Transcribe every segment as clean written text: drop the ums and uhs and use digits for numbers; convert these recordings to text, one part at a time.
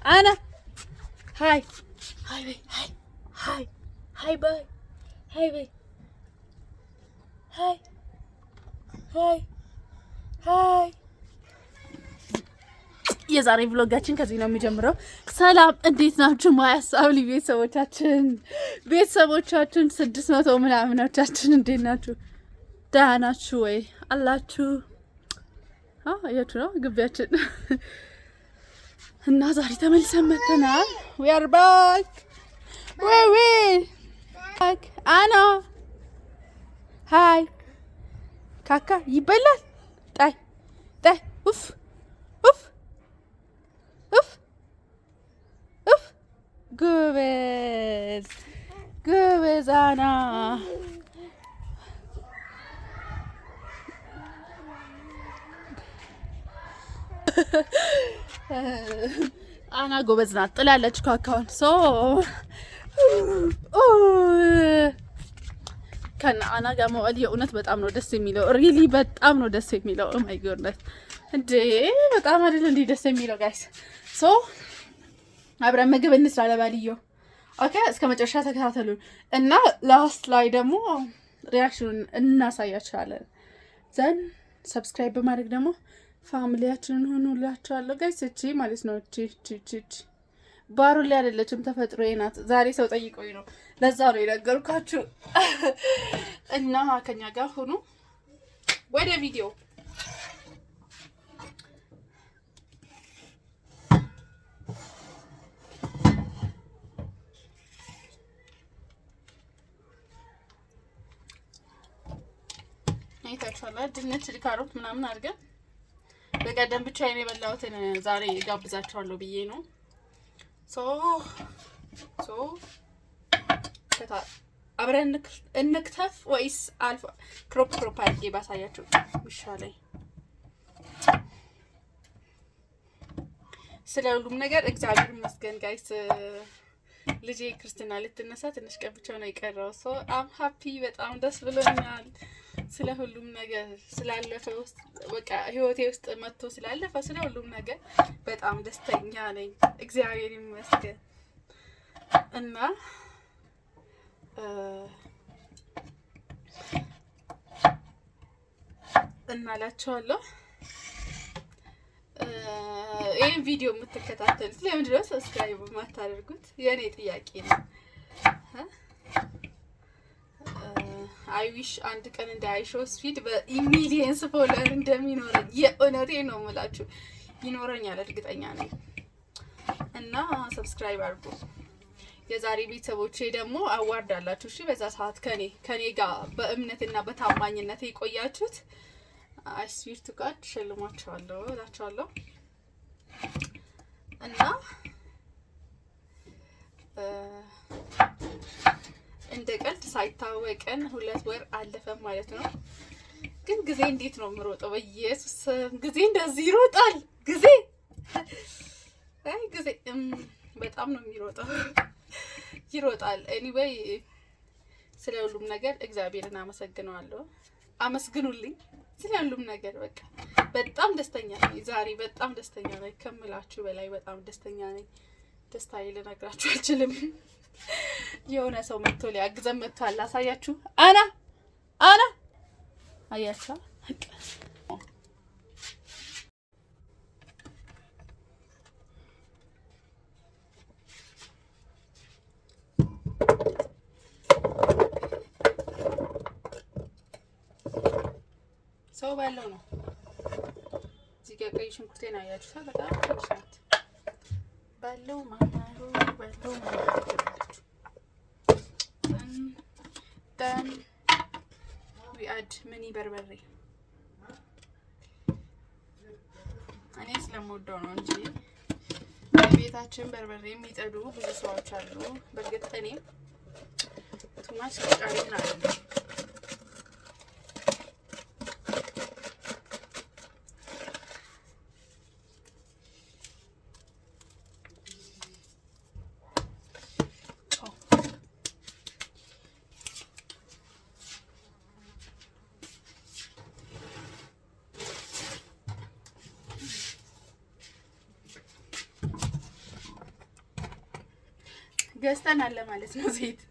Anna. Hi. Hi, babe. Hi. Hi. Hi, bye. Hi, babe. Hi. Hi. Hi. የዛሬ vlogጋችን ከዚህ ነው የሚጀምረው። ሰላም እንዴት ናችሁ? ማያሳብሊ ቤተሰቦቻችን 600 ምናምኖቻችን እንዴት ናችሁ? ደህና ናችሁ ወይ? አላችሁ? አያችሁ ነው ግቢያችን እና ዛሬ ተመልሰን መጥተናል። we are back. we back. Anna. Hi. ካካ ይበላል። ጣይ ኡፍ ጎበዝ አና አና ጎበዝ ናት። ጥላለች ካካውን ከና አና ጋር መዋል የእውነት በጣም ነው ደስ የሚለው። ሪሊ በጣም ነው ደስ የሚለው። ኦ ማይ ጎድነስ እንዴ በጣም አይደል እንዴ ደስ የሚለው ጋይስ። አብረን ምግብ እንስራ ለባልየው። ኦኬ እስከ መጨረሻ ተከታተሉ እና ላስት ላይ ደግሞ ሪአክሽኑን እናሳያችኋለን። ዘን ሰብስክራይብ በማድረግ ደግሞ ፋሚሊያችንን ሆኑላችኋለሁ ጋይስ። እቺ ማለት ነው እቺ ባሩን ላይ አይደለችም ተፈጥሮዬ ናት። ዛሬ ሰው ጠይቆኝ ነው ለዛ ነው የነገርኳችሁ። እና ከኛ ጋር ሆኑ። ወደ ቪዲዮ አይታችኋል። ድንች ካሮት ምናምን አድርገን በቀደም ብቻዬን የበላሁትን ዛሬ ጋብዛችኋለሁ ብዬ ነው። አብረን እንክተፍ ወይስ አልፋ ክሮፕ አድርጌ ባሳያችሁ ይሻላል? ስለ ሁሉም ነገር እግዚአብሔር ይመስገን ጋይስ። ልጄ ክርስትና ልትነሳ ትንሽ ቀን ብቻ ነው የቀረው። አም ሃፒ በጣም ደስ ብሎኛል። ስለ ሁሉም ነገር ስላለፈው በቃ ህይወቴ ውስጥ መጥቶ ስላለፈ ስለ ሁሉም ነገር በጣም ደስተኛ ነኝ። እግዚአብሔር ይመስገን እና እናላችኋለሁ። ይሄን ቪዲዮ የምትከታተሉት ለምንድን ነው ሰብስክራይብ የማታደርጉት? የኔ ጥያቄ ነው። አይ ዊሽ አንድ ቀን እንደ አይሾስ ፊድ በሚሊየንስ ፎሎወር እንደሚኖረኝ የእውነቴ ነው የምላችሁ። ይኖረኛል እርግጠኛ ነኝ። እና ሰብስክራይብ አድርጉ። የዛሬ ቤተሰቦቼ ደግሞ አዋርድ አላችሁ። እሺ በዛ ሰዓት ከኔ ጋር በእምነትና በታማኝነት የቆያችሁት አይ ስዊር ቱ ጋድ ሸልማችኋለሁ እላችኋለሁ። እና እንደ ቀልድ ሳይታወቀን 2 ወር አለፈ ማለት ነው። ግን ጊዜ እንዴት ነው የምሮጠው? በኢየሱስ ጊዜ እንደዚህ ይሮጣል። ጊዜ በጣም ነው የሚሮጠው ይሮጣል። ኤኒዌይ ስለ ሁሉም ነገር እግዚአብሔርን አመሰግነዋለሁ። አመስግኑልኝ ስለ ሁሉም ነገር። በቃ በጣም ደስተኛ ነኝ ዛሬ። በጣም ደስተኛ ነኝ ከምላችሁ በላይ በጣም ደስተኛ ነኝ። ደስታዬ ልነግራችሁ አልችልም። የሆነ ሰው መጥቶ ሊያግዘን መጥቷል። አሳያችሁ። አና አያችሁ ሰው ባለው ነው። እዚህ ጋር ቀይ ሽንኩርቴን አያችሁታ። በጣም ትንሽናት ባለው ማማሩ then we add mini በርበሬ። እኔ ስለምወደው ነው እንጂ በቤታችን በርበሬ የሚጠዱ ብዙ ሰዎች አሉ። በእርግጥ እኔ ቱማች ቃሪና አይደለም። ገዝተናል ማለት ነው ዘይት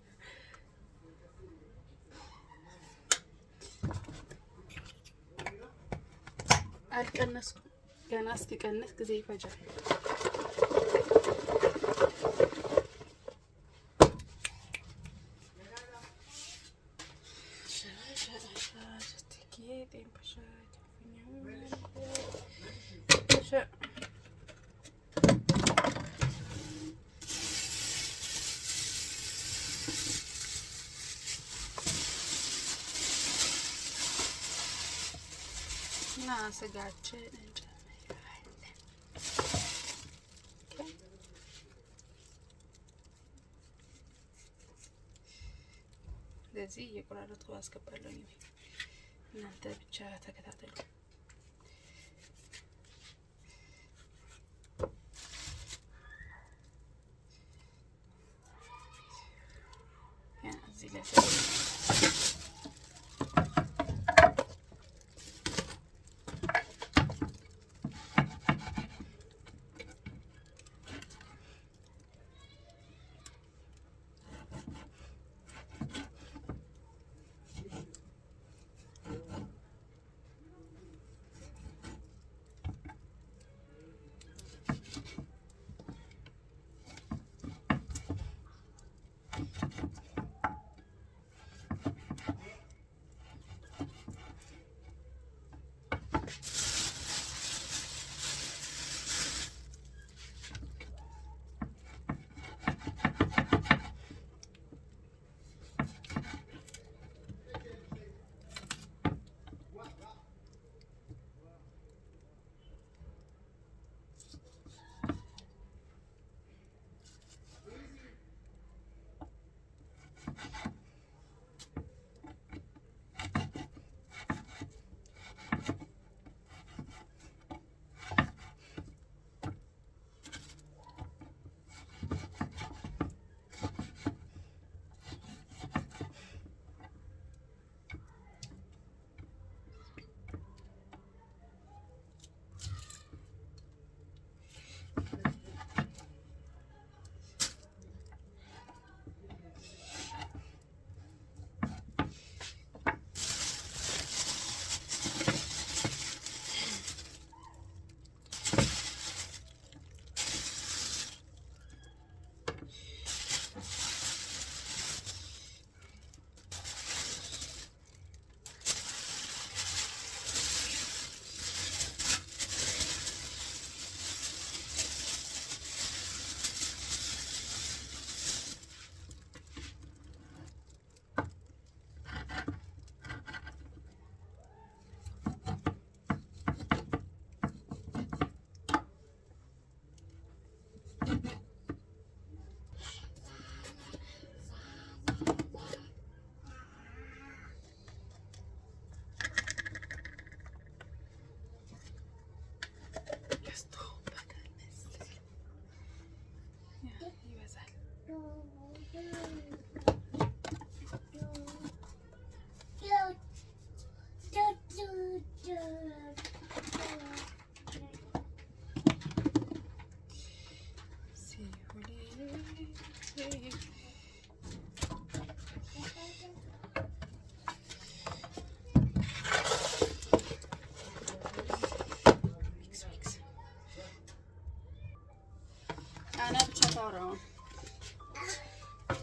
አልቀነስኩም ገና እስኪቀንስ ጊዜ ይፈጃል ስጋችን እንጨምራለን። ለዚህ እየቆራረጥኩ አስገባለሁ። እናንተ ብቻ ተከታተሉ። እዚህ ላይ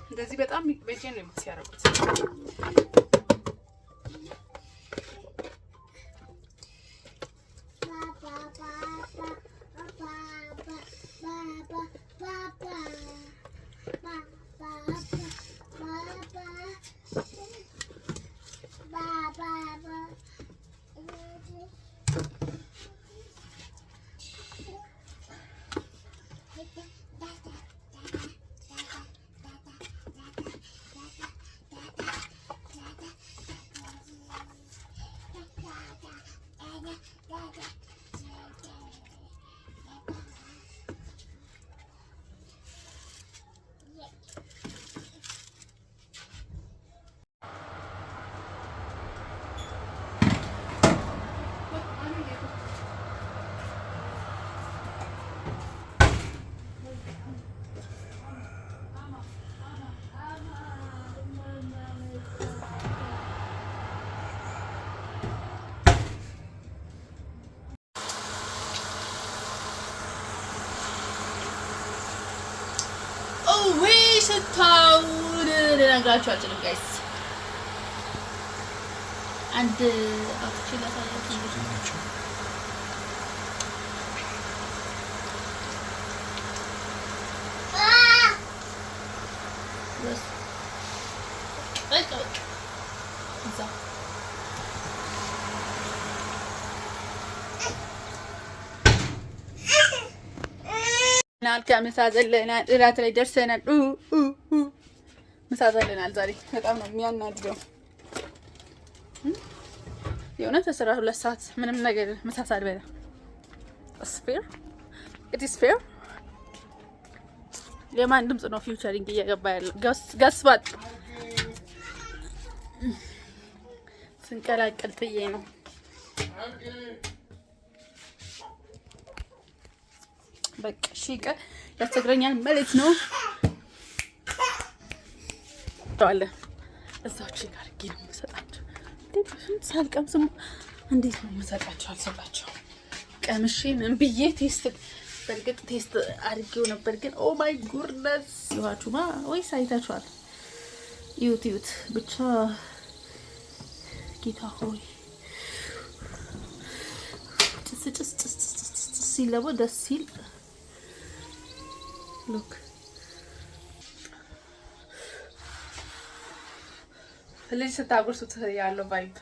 እንደዚህ በጣም በእጄ ነው የሚያደርጉት። ሽታውን ልነግራችሁ አልችልም ጋይስ። አንድ አውጥቼ ላሳያችሁ። ከምሳ ዘለናል፣ እራት ላይ ደርሰናል። ምሳ ዘለናል ዛሬ። በጣም ነው የሚያናድደው የእውነት 12 ሰዓት ምንም ነገር ምሳ ሳልበላ ፌር። የማን ድምፅ ነው ፊውቸሪንግ እየገባ ያለው? ገስባት ስንቀላቀል ጥዬ ነው። በቃ ሺቀ ያስቸግረኛል ማለት ነው። አለ እዛው ቼክ አድርጌ ነው የምሰጣቸው። ሳልቀምስም እንዴት ነው የምሰጣቸው? አልሰጣቸው ቀምሼ ምን ብዬ በእርግጥ ቴስት አድርጌው ነበር፣ ግን ኦ ማይ ጉድነስ ይዋቹማ ወይስ አይታችኋል? ዩት ብቻ ጌታ ሆይ ጭስ ሲል ደግሞ ደስ ሲል ሉክ ልጅ ስታጎርሱት ያለው ቫይብ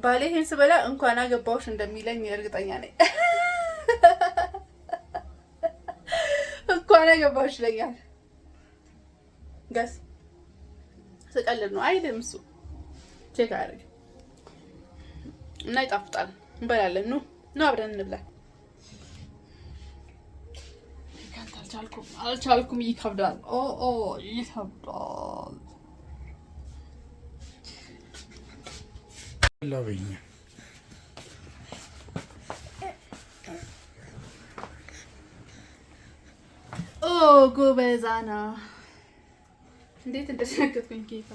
ባሌ ይሄን ስበላ እንኳን አገባውሽ እንደሚለኝ እርግጠኛ ነኝ። እንኳን አገባውሽ ይለኛል። ጋስ ስቀልድ ነው አይደል? እሱ ቼክ አያደርግ እና ይጣፍጣል። እንበላለን። ኑ አብረን እንብላ። አልቻልኩም። ይከብዳል። ይከብዳል። ላበኛ ጎበዛና እንዴት እንደተነገርኩኝ ጌታ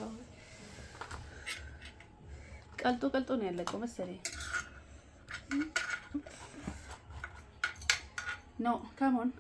ቀልጦ ነው ያለቀው መሰለኝ። ኖ ካም ኦን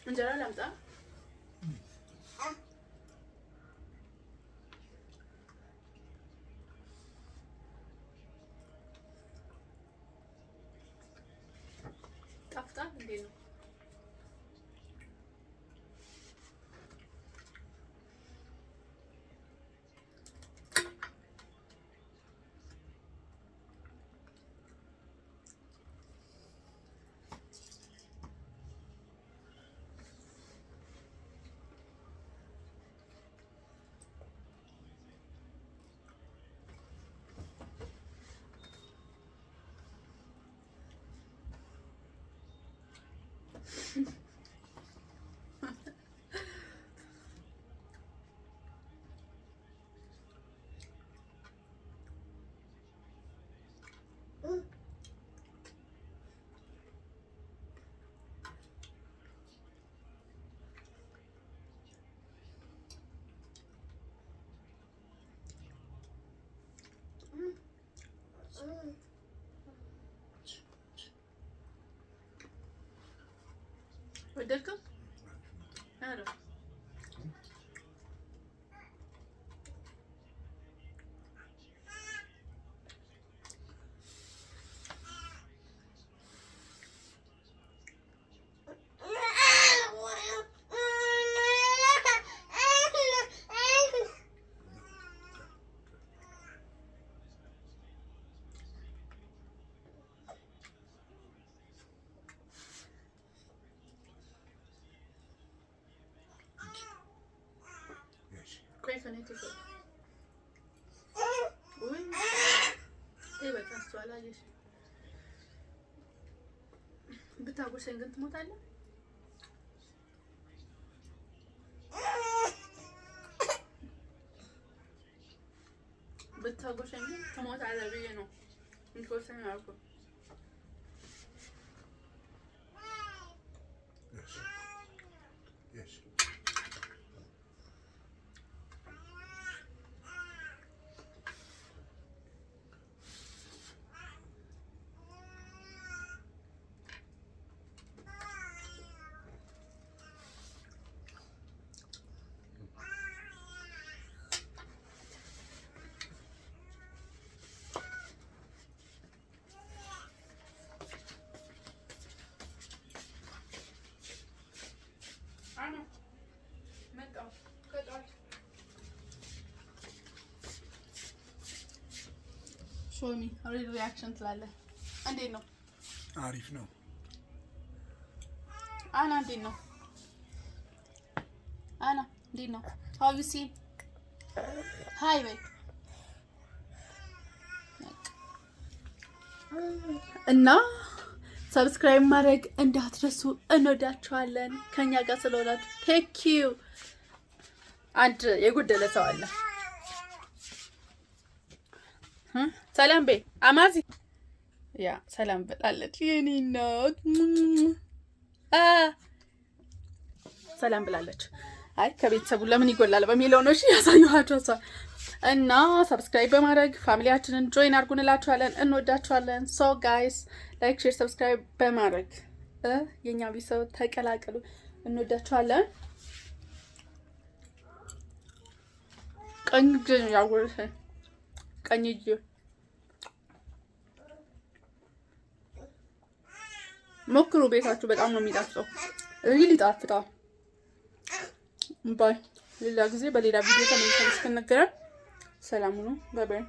እንጀራ ላምጣ። ጣፍጣል እንዴ ነው? ወደድከው? አረ ከኔ ወይ በቃ አስተዋላ አይሽ ብታጎርሰኝ ግን ትሞታለህ። ብታጎርሰኝ ግን ትሞታለህ ብዬ ነው እንትን ያልኩት። ሾሚ ሪአክሽን ትላለህ። እንዴት ነው? አሪፍ ነው። አና እንዴት ነው? አና እንዴት ነው? How you see? Hi በይ እና ሰብስክራይብ ማድረግ እንዳትረሱ። እንወዳችኋለን። ከኛ ጋር ስለሆናችሁ ቴክ ዩ። አንድ የጎደለ ሰው አለ። ሰላም በይ አማዚ። ያ ሰላም ብላለች። የኔ እናት ሰላም ብላለች። አይ ከቤተሰቡ ለምን ይጎላል በሚለው ነው። እሺ ያሳየኋችሁ እና ሰብስክራይብ በማድረግ ፋሚሊያችንን ጆይን አድርጉ እንላችኋለን። እንወዳችኋለን። ሶ ጋይስ ላይክ፣ ሼር፣ ሰብስክራይብ በማድረግ የኛ ቤተሰብ ተቀላቀሉ። እንወዳችኋለን። ቀኝ እጅ ያወርሰ ቀኝ እጅ ሞክሩ ቤታችሁ። በጣም ነው የሚጣፍጠው። ሪሊ ይጣፍጣል። ባይ ሌላ ጊዜ በሌላ ቪዲዮ ተመልሰን እስክንገናኝ ሰላም ሁኑ። ባይ ባይ።